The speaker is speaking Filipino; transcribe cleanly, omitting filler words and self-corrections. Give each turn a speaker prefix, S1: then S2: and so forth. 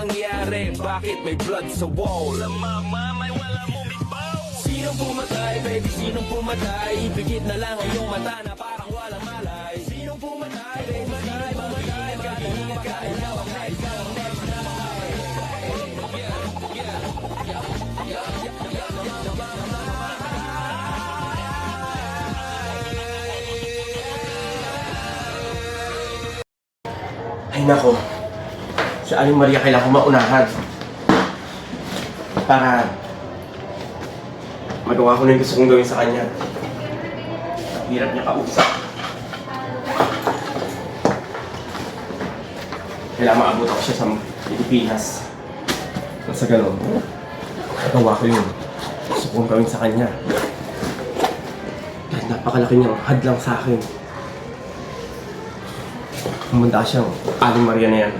S1: nangyari? Bakit may blood sa wall? Sa mama, may walang umibaw. Sinong pumatay, baby? Sinong pumatay? Bigit na lang ang iyong mata na parang walang malay. Sinong pumatay, baby? Sinong pumatay? Magkakain na wag na ikaw ang next na mamatay.
S2: Ay nako, si Aling Maria kailangan ko maunahan para magawa ko na yung gusto kong gawin sa kanya. Ang hirap niya kausap. Kailangan maabot ako siya sa Pilipinas. At sa ganun, magawa ko yung gusto kong gawin sa kanya. Kahit napakalaki niyang hadlang sa akin. Pumunta siyang Aling Maria na yan.